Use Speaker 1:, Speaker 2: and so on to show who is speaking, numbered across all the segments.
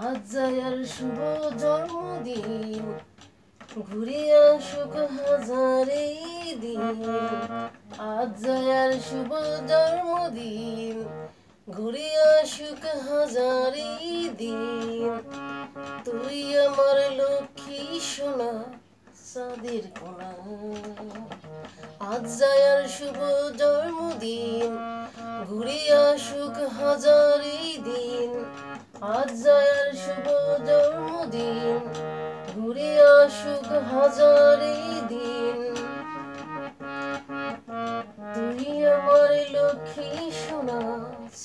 Speaker 1: আজ যায়ার শুভ জন্মদিন, ঘুরে আসুক হাজারে দিন। আজ যায়ার শুভ জন্মদিন, ঘুরে আসুক হাজারে দিন। তুই আমার লক্ষ্মী সোনা, চাঁদের কোনা। আজ যায়ার শুভ জন্মদিন, ঘুরে আসুক হাজারে দিন। আজ যায়ার শুভ জন্মদিন, ঘুরে আসুক হাজারে দিন। তুই আমার লক্ষ্মী সোনা,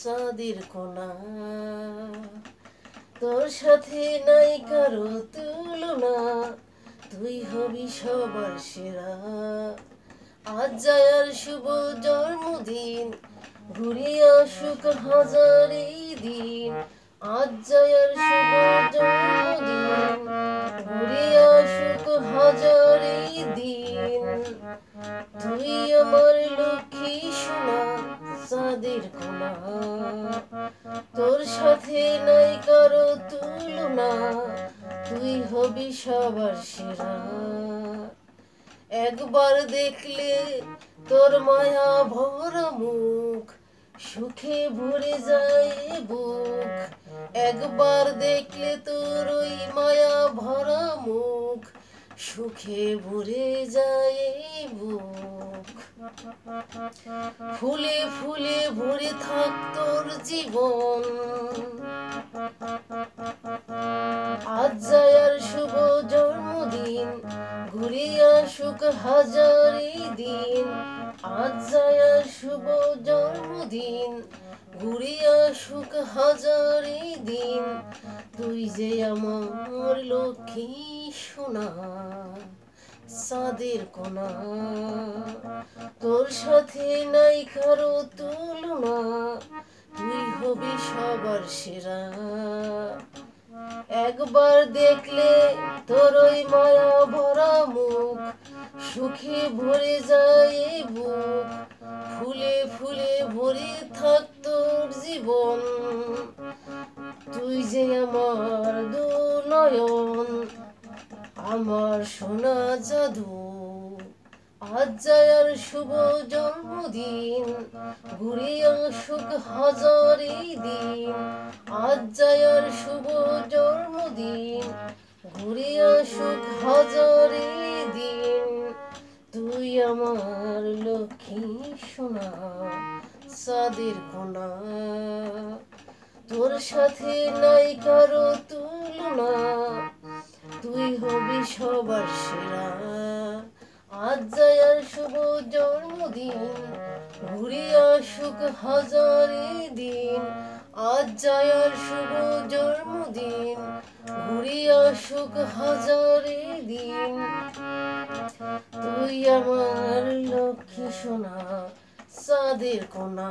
Speaker 1: চাঁদের কোনা। তোর সাথে নাই কারো তুলনা, তুই হবি সবার সেরা। আজ যায়ার শুভ জন্মদিন, ঘুরে আসুক হাজারে দিন। আজ যায়ার শুভ জন্মদিন, ঘুরে আসুক হাজারে দিন। তুই আমার লক্ষ্মী সোনা, চাঁদের কোনা। তোর সাথে নাই কারো তুলনা, তুই হবি সবার সেরা। একবার দেখলে তোর মায়া ভরা মুখ, সুখে ভরে যায় বুক। একবার দেখলে তোর ওই মায়া ভরা মুখ, সুখে ভরে যায় বুক। ফুলে ফুলে ভরে থাক তোর জীবন। আজ যায়ার শুভ জন্মদিন, ঘুরে আসুক হাজারে দিন। আজ যায়ার শুভ জন্মদিন, ঘুরে আসুক হাজারে দিন। তুই যে আমার লক্ষ্মী সোনা, চাঁদের কোনা। তোর সাথে নাই কারো তুলনা, তুই হবি সবার সেরা। একবার দেখলে তোর ওই মায়া ভরা মুখ, সুখে ভরে যায় বুক। ফুলে ফুলে ভরে থাক তোর জীবন। তুই যে আমার দুনয়ন, আমার সোনা জাদু। আজ যায়ার শুভ জন্মদিন, ঘুরে আসুক হাজারে দিন। আজ যায়ার শুভ জন্মদিন, ঘুরে আসুক হাজারে দিন। তুই আমার লক্ষ্মী সোনা, চাঁদের কোনা। তোর সাথে নাই কারো তুলনা, তুই হবি সবার সেরা। আজ যায়ার শুভ জন্মদিন, ঘুরে আসুক হাজারে দিন। আজ যায়ার শুভ জন্মদিন, ঘুরে আসুক হাজারে দিন। তুই আমার লক্ষ্মী সোনা, চাঁদের কোনা।